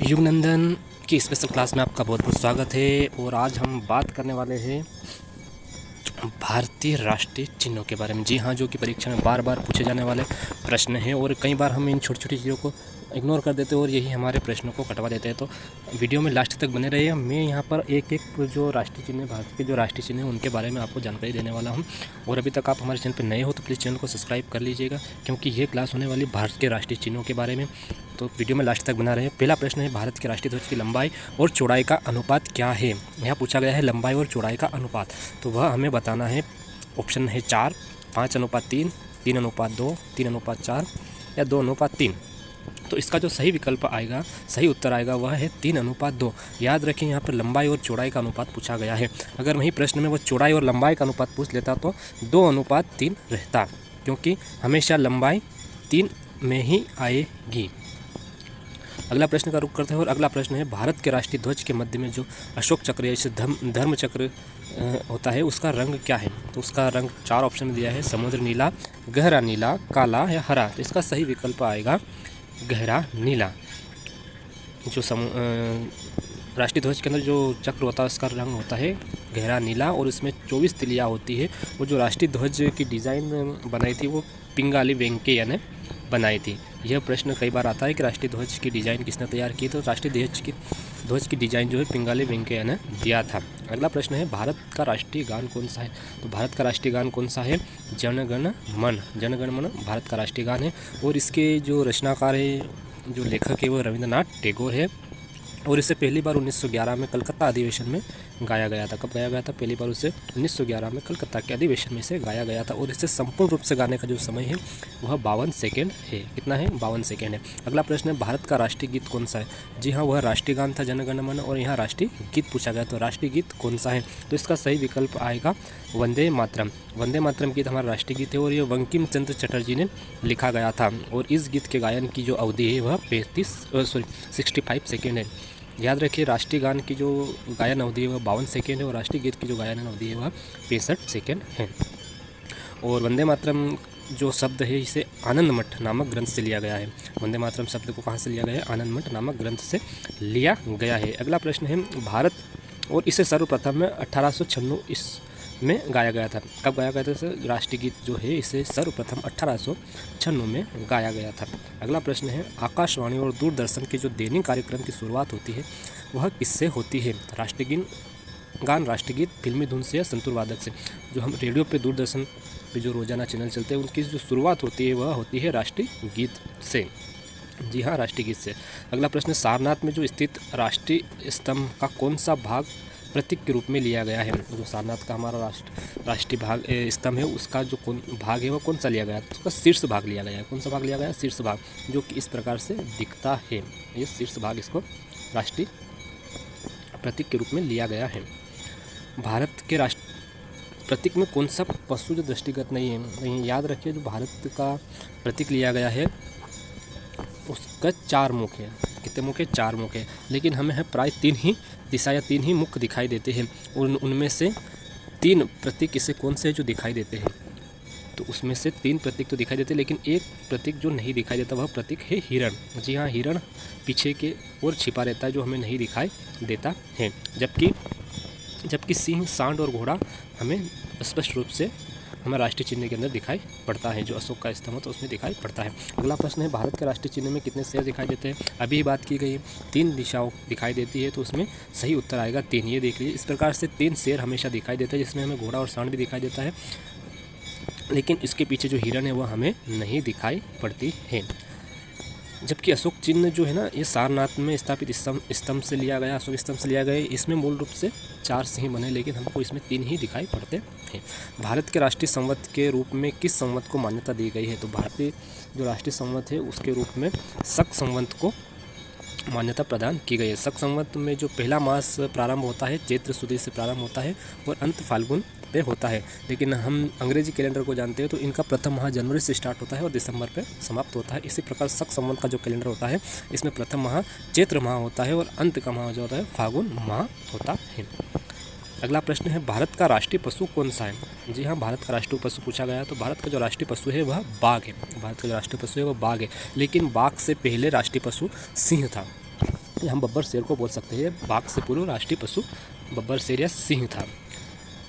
युगनंदन की special class में आपका बहुत बहुत स्वागत है। और आज हम बात करने वाले हैं भारतीय राष्ट्रीय चिन्हों के बारे में। जी हाँ, जो कि परीक्षा में बार बार पूछे जाने वाले प्रश्न हैं और कई बार हम इन छोटी छोटी चीज़ों को इग्नोर कर देते हैं और यही हमारे प्रश्नों को कटवा देते हैं। तो वीडियो में लास्ट तक बने रहिए। मैं यहाँ पर एक एक जो राष्ट्रीय चिन्ह, भारत के जो राष्ट्रीय चिन्ह हैं उनके बारे में आपको जानकारी देने वाला हूँ। और अभी तक आप हमारे चैनल पर नए हो तो प्लीज़ चैनल को सब्सक्राइब कर लीजिएगा, क्योंकि ये क्लास होने वाली भारत के राष्ट्रीय चिन्हों के बारे में। तो वीडियो में लास्ट तक बना रहे। पहला प्रश्न है, भारत के राष्ट्रीय ध्वज की लंबाई और चौड़ाई का अनुपात क्या है। यहाँ पूछा गया है लंबाई और चौड़ाई का अनुपात, तो वह हमें बताना है। ऑप्शन है 4, 5:3, 3:2, 3:4 या 2:3। तो इसका जो सही विकल्प आएगा, सही उत्तर आएगा, वह है 3:2। याद रखें, यहाँ पर लंबाई और चौड़ाई का अनुपात पूछा गया है। अगर वही प्रश्न में वो चौड़ाई और लंबाई का अनुपात पूछ लेता तो 2:3 रहता, क्योंकि हमेशा लंबाई 3 में ही आएगी। अगला प्रश्न का रुख करते हैं और अगला प्रश्न है, भारत के राष्ट्रीय ध्वज के मध्य में जो अशोक चक्र या इसे धर्म चक्र होता है, उसका रंग क्या है। तो उसका रंग 4 ऑप्शन में दिया है, समुद्र नीला, गहरा नीला, काला या हरा। तो इसका सही विकल्प आएगा गहरा नीला। जो राष्ट्रीय ध्वज के अंदर जो चक्र होता है उसका रंग होता है गहरा नीला और इसमें 24 तिलियाँ होती है। वो जो राष्ट्रीय ध्वज की डिज़ाइन बनाई थी वो पिंगाली वेंकैया ने बनाई थी। यह प्रश्न कई बार आता है कि राष्ट्रीय ध्वज की डिज़ाइन किसने तैयार की। तो राष्ट्रीय ध्वज की डिज़ाइन जो है पिंगाली वेंकैया ने दिया था। अगला प्रश्न है, भारत का राष्ट्रीय गान कौन सा है। तो भारत का राष्ट्रीय गान कौन सा है, जन गण मन। जन गण मन भारत का राष्ट्रीय गान है और इसके जो रचनाकार है, जो लेखक है, वो रविंद्रनाथ टैगोर है। और इसे पहली बार 1911 में कलकत्ता अधिवेशन में गाया गया था। कब गाया गया था, पहली बार उसे 1911 में कलकत्ता के अधिवेशन में इसे गाया गया था। और इसे संपूर्ण रूप से गाने का जो समय है वह 52 सेकेंड है। कितना है, 52 सेकेंड है। अगला प्रश्न है, भारत का राष्ट्रीय गीत कौन सा है। जी हाँ, वह राष्ट्रीय गान था जन गण मन, और यहाँ राष्ट्रीय गीत पूछा गया। तो राष्ट्रीय गीत कौन सा है, तो इसका सही विकल्प आएगा वंदे मातरम। वंदे मातरम गीत हमारा राष्ट्रीय गीत है और ये बंकिम चंद्र चटर्जी ने लिखा गया था। और इस गीत के गायन की जो अवधि है वह 65 सेकेंड है। याद रखिए, राष्ट्रीय गान की जो गायन अवधि है वह 52 सेकेंड है और राष्ट्रीय गीत की जो गायन अवधि है वह 65 सेकेंड है। और वंदे मातरम जो शब्द है इसे आनंद मठ नामक ग्रंथ से लिया गया है। वंदे मातरम शब्द को कहाँ से लिया गया है, आनंद मठ नामक ग्रंथ से लिया गया है। अगला प्रश्न है, भारत और इसे सर्वप्रथम में 1896 में गाया गया था। कब गाया गया था सर, राष्ट्रीय गीत जो है इसे सर्वप्रथम 1896 में गाया गया था। अगला प्रश्न है, आकाशवाणी और दूरदर्शन के जो दैनिक कार्यक्रम की शुरुआत होती है वह किससे होती है। राष्ट्रीय गान, राष्ट्रीय गीत, फिल्मी धुन से या संतूर वादक से। जो हम रेडियो पे, दूरदर्शन पे जो रोजाना चैनल चलते हैं उनकी जो शुरुआत होती है वह होती है राष्ट्रीय गीत से। जी हाँ, राष्ट्रीय गीत से। अगला प्रश्न, सारनाथ में जो स्थित राष्ट्रीय स्तंभ का कौन सा भाग प्रतीक के रूप में लिया गया है। जो सारनाथ का हमारा राष्ट्रीय भाग स्तंभ है उसका जो भाग है वह कौन सा लिया गया है, तो उसका शीर्ष भाग लिया गया है। कौन सा भाग लिया गया है, शीर्ष भाग, जो कि इस प्रकार से दिखता है। ये शीर्ष भाग इसको राष्ट्रीय प्रतीक के रूप में लिया गया है। भारत के राष्ट्र प्रतीक में कौन सा पशु जो दृष्टिगत नहीं है। याद रखिए, जो भारत का प्रतीक लिया गया है उसका 4 मुख है। कितने मुख है, 4 मुख है। लेकिन हमें है प्राय 3 ही दिशा या 3 ही मुख दिखाई देते हैं। और उनमें से 3 प्रतीक इसे कौन से जो दिखाई देते हैं, तो उसमें से 3 प्रतीक तो दिखाई देते हैं, लेकिन एक प्रतीक जो नहीं दिखाई देता वह प्रतीक है हिरण। जी हाँ, हिरण पीछे के ओर छिपा रहता है जो हमें नहीं दिखाई देता है। जबकि सिंह, सांड और घोड़ा हमें स्पष्ट रूप से हमें राष्ट्रीय चिन्ह के अंदर दिखाई पड़ता है। जो अशोक का स्तंभ है तो उसमें दिखाई पड़ता है। अगला प्रश्न है, भारत के राष्ट्रीय चिन्ह में कितने शेर दिखाई देते हैं। अभी बात की गई 3 दिशाओं दिखाई देती है, तो उसमें सही उत्तर आएगा 3। ये देख लीजिए, इस प्रकार से 3 शेर हमेशा दिखाई देते हैं, जिसमें हमें घोड़ा और सांड भी दिखाई देता है, लेकिन इसके पीछे जो हिरण है वह हमें नहीं दिखाई पड़ती है। जबकि अशोक चिन्ह जो है ना, ये सारनाथ में स्थापित स्तंभ से लिया गया, अशोक स्तंभ से लिया गया। इसमें मूल रूप से 4 सिंह बने, लेकिन हमको इसमें 3 ही दिखाई पड़ते हैं। भारत के राष्ट्रीय संवत के रूप में किस संवत को मान्यता दी गई है। तो भारतीय जो राष्ट्रीय संवत है उसके रूप में शक संवत को मान्यता प्रदान की गई है। शक संवत में जो पहला मास प्रारंभ होता है चैत्र सुदी से प्रारंभ होता है और अंत फाल्गुन पे होता है। लेकिन हम अंग्रेजी कैलेंडर को जानते हैं तो इनका प्रथम माह जनवरी से स्टार्ट होता है और दिसंबर पे समाप्त होता है। इसी प्रकार शक संवत का जो कैलेंडर होता है इसमें प्रथम माह चैत्र माह होता है और अंत का माह जो होता है फाल्गुन माह होता है। अगला प्रश्न है, भारत का राष्ट्रीय पशु कौन सा है। जी हाँ, भारत का राष्ट्रीय पशु पूछा गया है। तो भारत का जो राष्ट्रीय पशु है वह बाघ है। भारत का जो राष्ट्रीय पशु है वह बाघ है, लेकिन बाघ से पहले राष्ट्रीय पशु सिंह था। या हम बब्बर शेर को बोल सकते हैं। बाघ से पूर्व राष्ट्रीय पशु बब्बर शेर या सिंह था।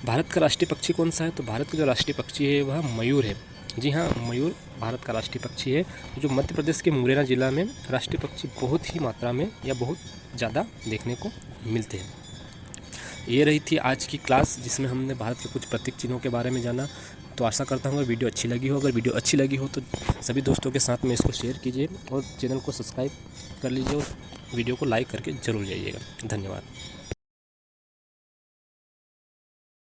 भारत का राष्ट्रीय पक्षी कौन सा है? तो भारत का जो राष्ट्रीय पक्षी है वह मयूर है। जी हाँ, मयूर भारत का राष्ट्रीय पक्षी है। जो मध्य प्रदेश के मुरैना जिला में राष्ट्रीय पक्षी बहुत ही मात्रा में या बहुत ज़्यादा देखने को मिलते हैं। ये रही थी आज की क्लास, जिसमें हमने भारत के कुछ प्रतीक चिन्हों के बारे में जाना। तो आशा करता हूँ अगर वीडियो अच्छी लगी हो, अगर वीडियो अच्छी लगी हो तो सभी दोस्तों के साथ में इसको शेयर कीजिए और चैनल को सब्सक्राइब कर लीजिए और वीडियो को लाइक करके ज़रूर जाइएगा। धन्यवाद।